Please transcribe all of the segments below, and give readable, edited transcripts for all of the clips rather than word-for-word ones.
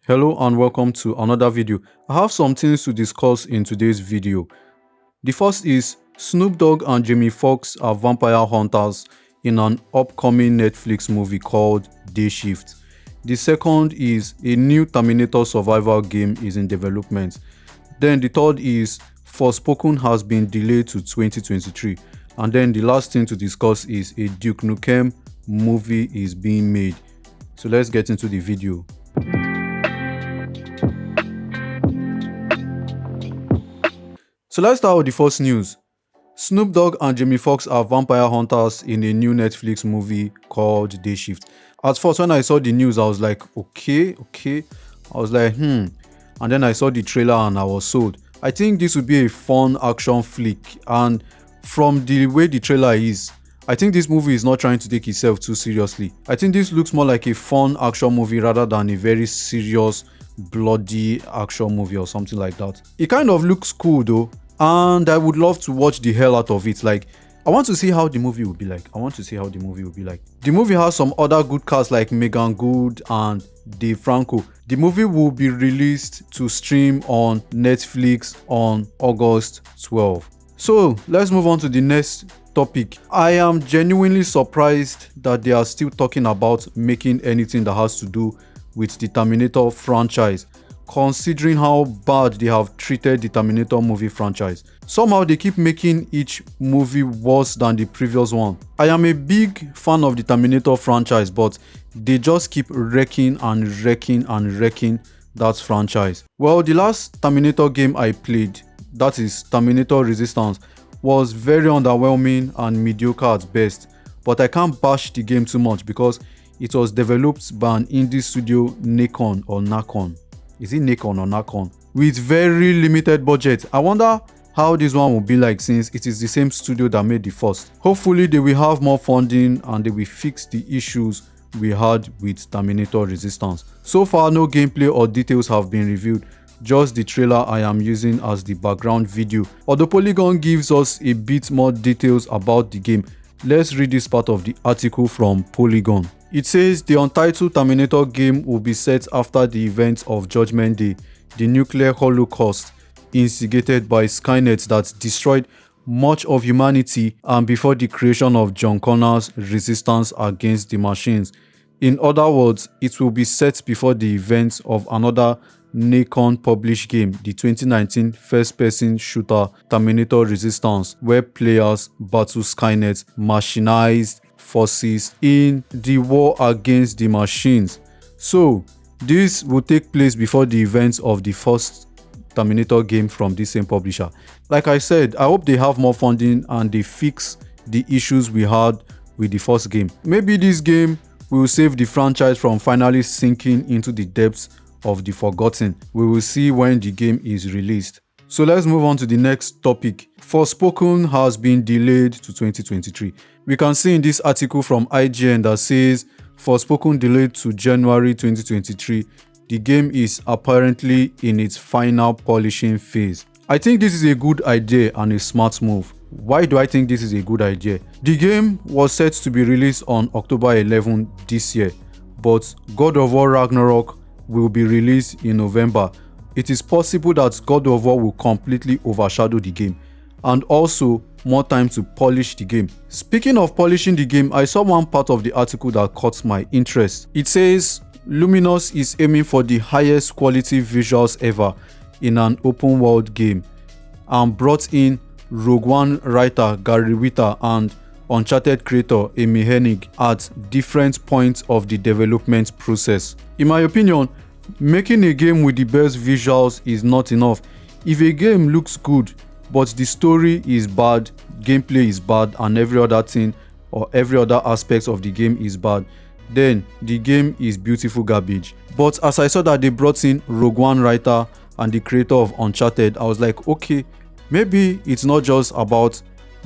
Hello and welcome to another video. I have some things to discuss in today's video. The first is Snoop Dogg and Jamie Foxx are vampire hunters in an upcoming Netflix movie called Day Shift. The second is a new Terminator survival game is in development. Then the third is Forspoken has been delayed to 2023. And then the last thing to discuss is a Duke Nukem movie is being made. So let's get into the video. So let's start with the first news. Snoop Dogg and Jamie Foxx are vampire hunters in a new Netflix movie called Day Shift. At first, when I saw the news, I was like, okay. I was like, And then I saw the trailer and I was sold. I think this would be a fun action flick. And from the way the trailer is, I think this movie is not trying to take itself too seriously. I think this looks more like a fun action movie rather than a very serious, bloody action movie or something like that. It kind of looks cool though. And I would love to watch the hell out of it. Like, I want to see how the movie will be like. The movie has some other good cast like Megan Good and Dave Franco. The movie will be released to stream on Netflix on August 12. So let's move on to the next topic. I am genuinely surprised that they are still talking about making anything that has to do with the Terminator franchise, considering how bad they have treated the Terminator movie franchise. Somehow they keep making each movie worse than the previous one. I am a big fan of the Terminator franchise, but they just keep wrecking that franchise. Well, the last Terminator game I played, that is Terminator Resistance, was very underwhelming and mediocre at best. But I can't bash the game too much because it was developed by an indie studio, Nakon. Is it Nikon or Nakon? With very limited budget. I wonder how this one will be like since it is the same studio that made the first. Hopefully they will have more funding and they will fix the issues we had with Terminator Resistance. So far no gameplay or details have been revealed, just the trailer I am using as the background video. Although Polygon gives us a bit more details about the game, let's read this part of the article from Polygon. It says the untitled Terminator game will be set after the events of Judgment Day, the nuclear holocaust instigated by Skynet that destroyed much of humanity, and before the creation of John Connor's resistance against the machines. In other words, it will be set before the events of another Nikon published game, the 2019 first-person shooter Terminator Resistance, where players battle Skynet's machinized forces in the war against the machines. So this will take place before the events of the first Terminator game from the same publisher. Like I said, I hope they have more funding and they fix the issues we had with the first game. Maybe this game will save the franchise from finally sinking into the depths of the forgotten. We will see when the game is released. So let's move on to the next topic. Forspoken has been delayed to 2023. We can see in this article from IGN that says Forspoken delayed to January 2023. The game is apparently in its final polishing phase. I think this is a good idea and a smart move. Why do I think this is a good idea? The game was set to be released on October 11 this year, but God of War Ragnarok will be released in November. It is possible that God of War will completely overshadow the game, and also more time to polish the game. Speaking of polishing the game, I saw one part of the article that caught my interest. It says Luminous is aiming for the highest quality visuals ever in an open world game and brought in Rogue One writer Gary Whitta and Uncharted creator Amy Hennig at different points of the development process. In my opinion, making a game with the best visuals is not enough. If a game looks good but the story is bad, gameplay is bad, and every other thing or every other aspect of the game is bad, then the game is beautiful garbage. But as I saw that they brought in Rogue One writer and the creator of Uncharted, I was like, okay, maybe it's not just about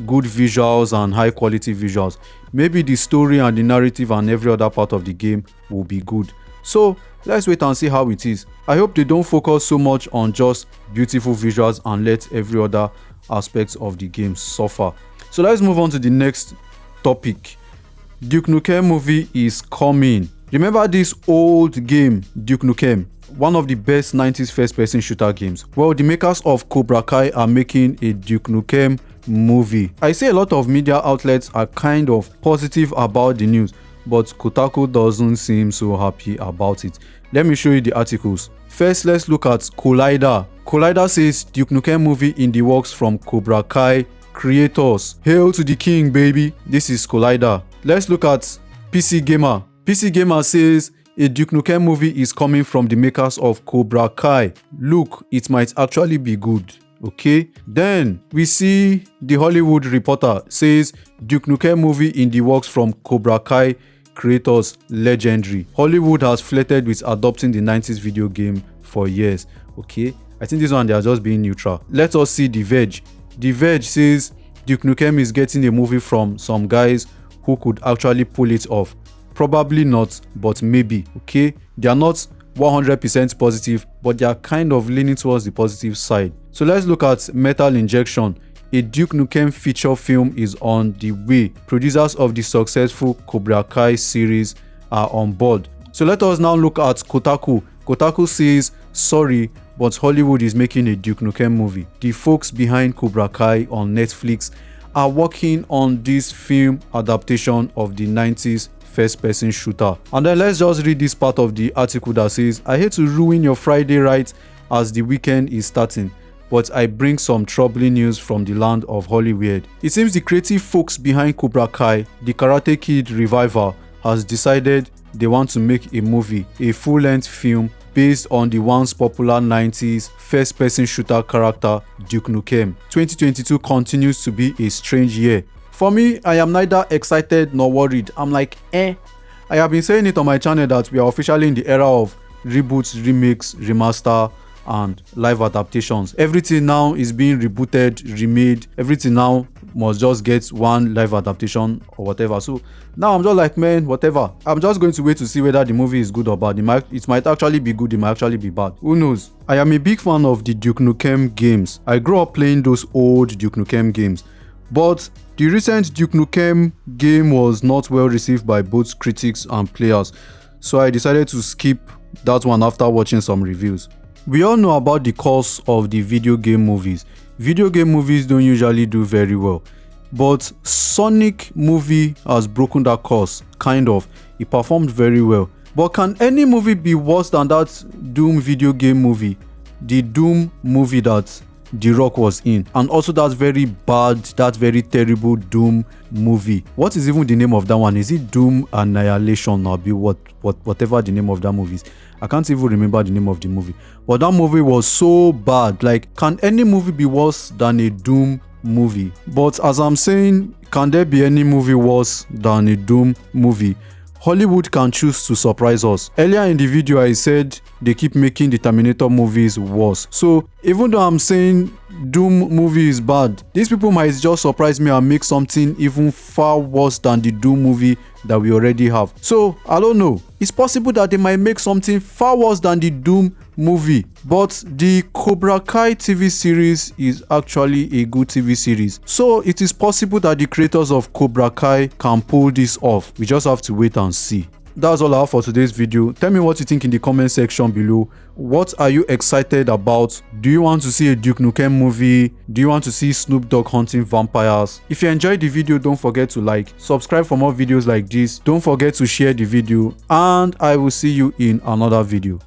good visuals and high quality visuals. Maybe the story and the narrative and every other part of the game will be good. So let's wait and see how it is. I hope they don't focus so much on just beautiful visuals and let every other aspect of the game suffer. So let's move on to the next topic. Duke Nukem movie is coming. Remember this old game, Duke Nukem? one of the best 90s first-person shooter games. Well, the makers of Cobra Kai are making a Duke Nukem movie. I see a lot of media outlets are kind of positive about the news, but Kotaku doesn't seem so happy about it. Let me show you the articles. First, let's look at Collider. Collider says Duke Nukem movie in the works from Cobra Kai creators. Hail to the king, baby. This is Collider. Let's look at PC Gamer. PC Gamer says a Duke Nukem movie is coming from the makers of Cobra Kai. Look, it might actually be good. Okay, then we see The Hollywood Reporter says Duke Nukem movie in the works from Cobra Kai creators. Legendary. Hollywood has flirted with adopting the 90s video game for years. Okay, I think this one they are just being neutral. Let us see The Verge. The Verge says Duke Nukem is getting a movie from some guys who could actually pull it off. Probably not, but maybe. Okay, they are not 100% positive, but they are kind of leaning towards the positive side. So let's look at Metal Injection. A Duke Nukem feature film is on the way. Producers of the successful Cobra Kai series are on board. So let us now look at Kotaku. Kotaku says, sorry, but Hollywood is making a Duke Nukem movie. The folks behind Cobra Kai on Netflix are working on this film adaptation of the 90s first-person shooter. And then let's just read this part of the article that says, I hate to ruin your Friday right as the weekend is starting, but I bring some troubling news from the land of Hollywood. It seems the creative folks behind Cobra Kai, the Karate Kid revival, has decided they want to make a movie, a full-length film based on the once popular 90s first-person shooter character Duke Nukem. 2022 continues to be a strange year. For me, I am neither excited nor worried. I'm like, I have been saying it on my channel that we are officially in the era of reboots, remakes, remaster, and live adaptations. Everything now is being rebooted, remade. Everything now must just get one live adaptation or whatever. So now I'm just like, man, whatever. I'm just going to wait to see whether the movie is good or bad. It might actually be good, it might actually be bad. Who knows? I am a big fan of the Duke Nukem games. I grew up playing those old Duke Nukem games. But the recent Duke Nukem game was not well received by both critics and players, so I decided to skip that one after watching some reviews. We all know about the course of the video game movies. Video game movies don't usually do very well, but Sonic movie has broken that course, kind of. It performed very well. But can any movie be worse than that Doom video game movie? The Doom movie that The Rock was in, and also that very bad, that very terrible Doom movie. What is even the name of that one? Is it Doom Annihilation or be whatever the name of that movie is? I can't even remember the name of the movie. But that movie was so bad. Like, can any movie be worse than a Doom movie? But as I'm saying, can there be any movie worse than a Doom movie? Hollywood can choose to surprise us. Earlier in the video, I said they keep making the Terminator movies worse. So even though I'm saying Doom movie is bad, these people might just surprise me and make something even far worse than the Doom movie that we already have. So I don't know. It's possible that they might make something far worse than the Doom movie. But the Cobra Kai TV series is actually a good TV series. So it is possible that the creators of Cobra Kai can pull this off. We just have to wait and see. That's all I have for today's video. Tell me what you think in the comment section below. What are you excited about? Do you want to see a Duke Nukem movie? Do you want to see Snoop Dogg hunting vampires? If you enjoyed the video, don't forget to like, subscribe for more videos like this. Don't forget to share the video, and I will see you in another video.